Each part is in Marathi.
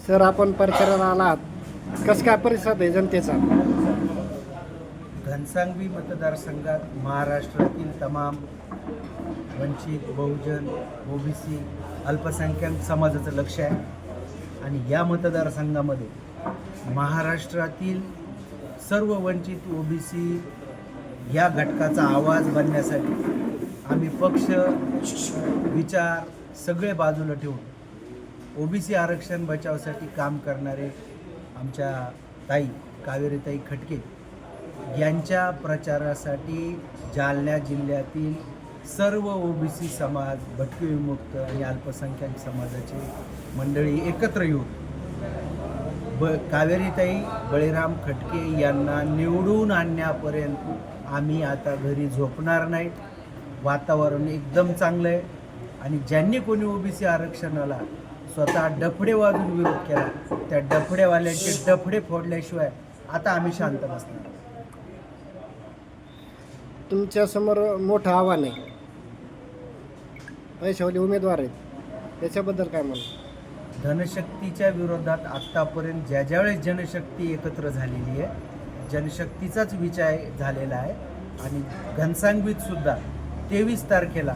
सर, आपण परिसराला आलात, कसं काय परिसर आहे जनतेचा? घनसांगवी मतदारसंघात महाराष्ट्रातील तमाम वंचित, बहुजन, ओबीसी, अल्पसंख्याक समाजाचं लक्ष आहे आणि या मतदारसंघामध्ये महाराष्ट्रातील सर्व वंचित, ओबीसी या घटकाचा आवाज बनण्यासाठी आम्ही पक्ष, विचार सगळे बाजूला ठेवून ओबीसी आरक्षण बचावासाठी काम करणारे आमच्या ताई कावेरीताई खटके यांच्या प्रचारासाठी जालना जिल्ह्यातील सर्व ओबीसी समाज, भटके विमुक्त आणि अल्पसंख्याक समाजाचे मंडळी एकत्र येऊन कावेरीताई बळीराम खटके यांना निवडून आणण्यापर्यंत आम्ही आता घरी झोपणार नाहीत. वातावरण एकदम चांगलं आहे आणि ज्यांनी कोणी ओबीसी आरक्षणाला स्वतः डफडे वाजून विरोध केला त्या डफडेवाल्यांचे डफडे फोडल्याशिवाय आता आम्ही शांत बसणार. तुमच्यासमोर मोठं आव्हान आहे, पैशावाले उमेदवार आहेत, त्याच्याबद्दल काय म्हणू? धनशक्तीच्या विरोधात आत्तापर्यंत ज्यावेळेस जनशक्ती एकत्र झालेली आहे, जनशक्तीचाच विजय झालेला आहे आणि घनसांगवीत सुद्धा 23 तारखेला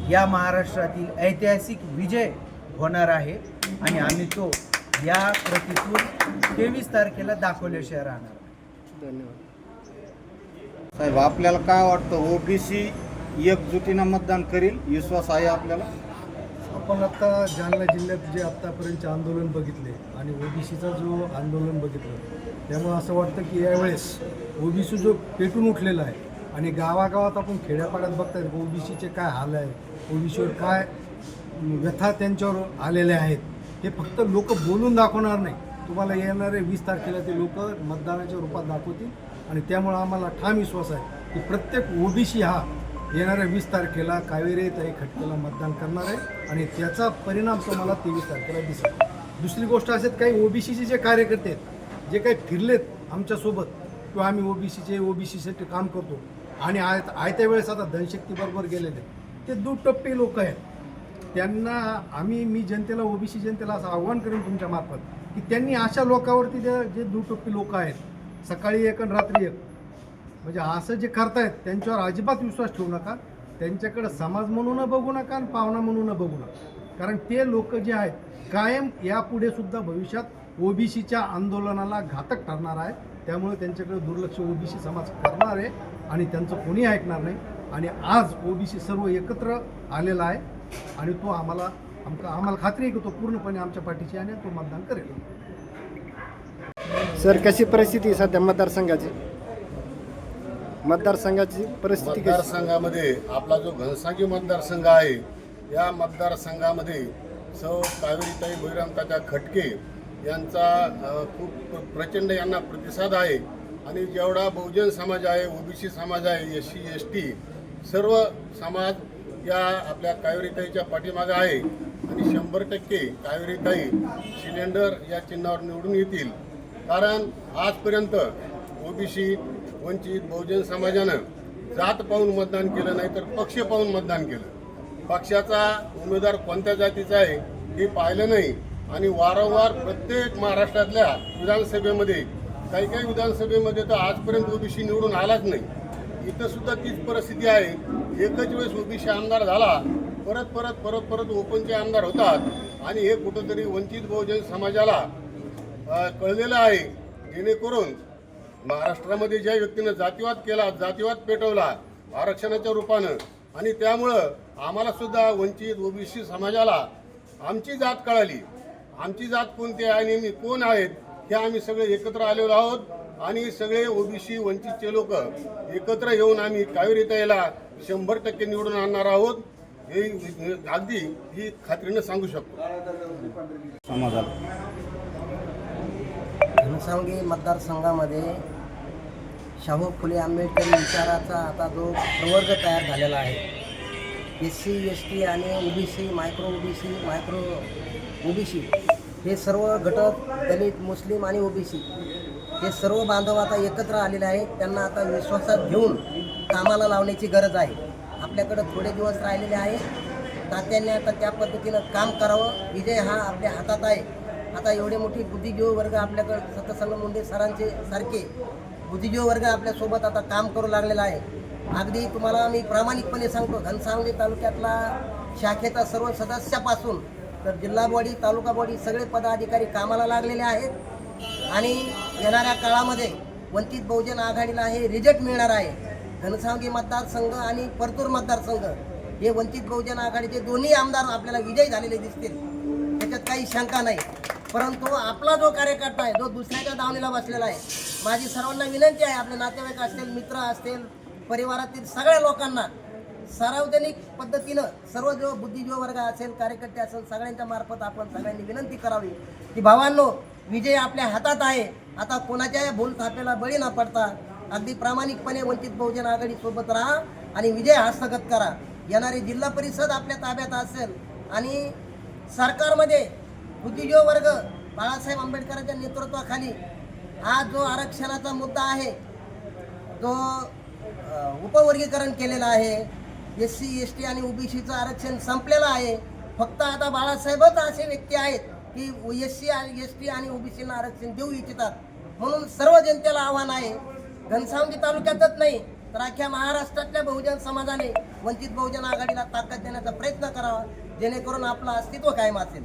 या महाराष्ट्रातील ऐतिहासिक विजय होणार आहे आणि आम्ही तो या प्रतीतून 23 तारखेला दाखवल्याशिवाय राहणार. धन्यवाद साहेब. आपल्याला काय वाटतं, ओबीसी एकजुटीनं मतदान करील विश्वास आहे आपल्याला? आपण आत्ता जालना जिल्ह्यात जे आत्तापर्यंतचे आंदोलन बघितले आणि ओबीसीचा जो आंदोलन बघितलं, त्यामुळे असं वाटतं की यावेळेस ओबीसी जो पेटून उठलेला आहे आणि गावागावात आपण खेड्यापाड्यात बघतायत ओबीसीचे काय हाल आहे, ओबीसीवर काय व्यथा त्यांच्यावर आलेल्या आहेत, हे फक्त लोक बोलून दाखवणार नाही, तुम्हाला येणारे 20 तारखेला ते लोक मतदानाच्या रूपात दाखवतील आणि त्यामुळं आम्हाला ठाम विश्वास आहे की प्रत्येक ओबीसी हा येणाऱ्या 20 तारखेला कावेरीताई खटकेला मतदान करणार आहे आणि त्याचा परिणाम तुम्हाला 23 तारखेला दिसेल. दुसरी गोष्ट असेल, काही ओबीसीचे जे कार्यकर्ते आहेत, जे काही फिरलेत आमच्यासोबत किंवा आम्ही ओबीसीसाठी काम करतो आणि आयत्या वेळेस आता धनशक्तीबरोबर गेलेले, ते दुटप्पी लोक आहेत. त्यांना मी जनतेला, ओबीसी जनतेला असं आव्हान करेन तुमच्या मार्फत की त्यांनी अशा लोकांवरती जे दुटप्पी लोक आहेत, सकाळी एक आणि रात्री एक, म्हणजे असं जे करतायत त्यांच्यावर अजिबात विश्वास ठेवू नका. त्यांच्याकडे समाज म्हणून बघू नका आणि पाहुणा म्हणून बघू नका, कारण ते लोक जे आहेत कायम यापुढे सुद्धा भविष्यात ओबीसीच्या आंदोलनाला घातक ठरणार आहे. त्यामुळे त्यांच्याकडे दुर्लक्ष ओबीसी समाज करणार आहे आणि त्यांचं कोणी ऐकणार नाही. आणि आज ओबीसी सर्व एकत्र आलेला आहे आणि तो आम्हाला खात्री आहे की तो पूर्णपणे आमच्या पाठीशी आहे आणि तो मतदान करेल. सर, कशी परिस्थिती आहे सध्या मतदारसंघाची परिस्थिती? मतदारसंघामध्ये आपला जो घनसांगी मतदारसंघ आहे, या मतदारसंघामध्ये सौ कावेरीताई बळीरामकाका खटके यांचा खूप प्रचंड यांना प्रतिसाद आहे आणि जेवढा बहुजन समाज आहे, ओबीसी समाज आहे, SC ST सर्व समाज या आपल्या कावेरीताईच्या पाठीमागे आहे आणि 100% कावेरीताई सिलेंडर या चिन्हावर निवडून येतील. कारण आजपर्यंत ओबीसी, वंचित, बहुजन समाजानं जात पाहून मतदान केलं नाही तर पक्ष पाहून मतदान केलं. पक्षाचा उमेदवार कोणत्या जातीचा आहे हे पाहिलं नाही आणि वारंवार प्रत्येक महाराष्ट्रातल्या विधानसभेमध्ये काही विधानसभेमध्ये तर आजपर्यंत ओबीसी निवडून आलाच नाही. इथं सुद्धा तीच परिस्थिती आहे. एकच वेळेस ओबीसी आमदार झाला, परत ओपनचे आमदार होतात आणि हे कुठंतरी वंचित बहुजन समाजाला कळलेलं आहे. जेणेकरून महाराष्ट्रामध्ये ज्या व्यक्तीनं जातीवाद केला, जातीवाद पेटवला आरक्षणाच्या रूपानं, आणि त्यामुळं आम्हाला सुद्धा वंचित ओबीसी समाजाला आमची जात कळाली. आमची जात कोणती आहे आणि कोण आहेत हे आम्ही सगळे एकत्र आलेलो आहोत आणि सगळे ओबीसी वंचितचे लोक एकत्र येऊन आम्ही कावेरीताईला 100% निवडून आणणार आहोत. हे अगदी ही खात्रीनं सांगू शकतो. घनसांगी मतदारसंघामध्ये शाहू फुले आंबेडकरी विचाराचा आता जो प्रवर्ग तयार झालेला आहे, SC ST आणि ओबीसी, मायक्रो ओबीसी हे सर्व घटक, दलित, मुस्लिम आणि ओबीसी हे सर्व बांधव आता एकत्र आलेले आहेत. त्यांना आता विश्वासात घेऊन कामाला लावण्याची गरज आहे. आपल्याकडं थोडे दिवस राहिलेले आहे. तात्यांनी आता त्या पद्धतीनं काम करावं. विजय हा आपल्या हातात आहे. आता एवढे मोठी बुद्धिजीवी वर्ग आपल्याकडे सतसंग मुंडे सरांचे सारखे बुद्धिजीवी वर्ग आपल्यासोबत आता काम करू लागलेला आहे. अगदी तुम्हाला मी प्रामाणिकपणे सांगतो, घनसावंगी तालुक्यातला शाखेचा सर्व सदस्यापासून तर जिल्हा बॉडी, तालुका बॉडी सगळे पदाधिकारी कामाला लागलेले आहेत आणि येणाऱ्या काळामध्ये वंचित बहुजन आघाडीला हे रिझल्ट मिळणार आहे. घनसावंगी मतदारसंघ आणि परतूर मतदारसंघ हे वंचित बहुजन आघाडीचे दोन्ही आमदार आपल्याला विजयी झालेले दिसतील, त्याच्यात काही शंका नाही. परंतु आपला जो कार्यकर्ता आहे, जो दुसऱ्याच्या दावणीला बसलेला आहे, माझी सर्वांना विनंती आहे, आपले नातेवाईक असतील, मित्र असतील, परिवारातील सगळ्या लोकांना सार्वजनिक पद्धतीनं सर्व जो बुद्धिजीवी वर्ग असेल, कार्यकर्ते असेल, सगळ्यांच्या मार्फत आपण सगळ्यांनी विनंती करावी की भावांनो, विजय आपल्या हातात आहे. आता कोणाच्या भूलथापेला बळी न पडता अगदी प्रामाणिकपणे वंचित बहुजन आघाडी सोबत राहा आणि विजय हस्तगत करा. येणारी जिल्हा परिषद आपल्या ताब्यात असेल आणि सरकारमध्ये बुद्धिजीवी वर्ग बाळासाहेब आंबेडकरांच्या नेतृत्वाखाली हा जो आरक्षणाचा मुद्दा आहे, जो उपवर्गीकरण केलेलं आहे, SC ST आणि OBCचं आरक्षण संपलेलं आहे. फक्त आता बाळासाहेबच असे व्यक्ती आहेत की SC ST आणि OBCना आरक्षण देऊ इच्छितात. म्हणून सर्व जनतेला आव्हान आहे, घनसावंगी तालुक्यातच नाही तर अख्ख्या महाराष्ट्रातल्या बहुजन समाजाने वंचित बहुजन आघाडीला ताकद देण्याचा प्रयत्न करावा, जेणेकरून आपलं अस्तित्व कायम असेल.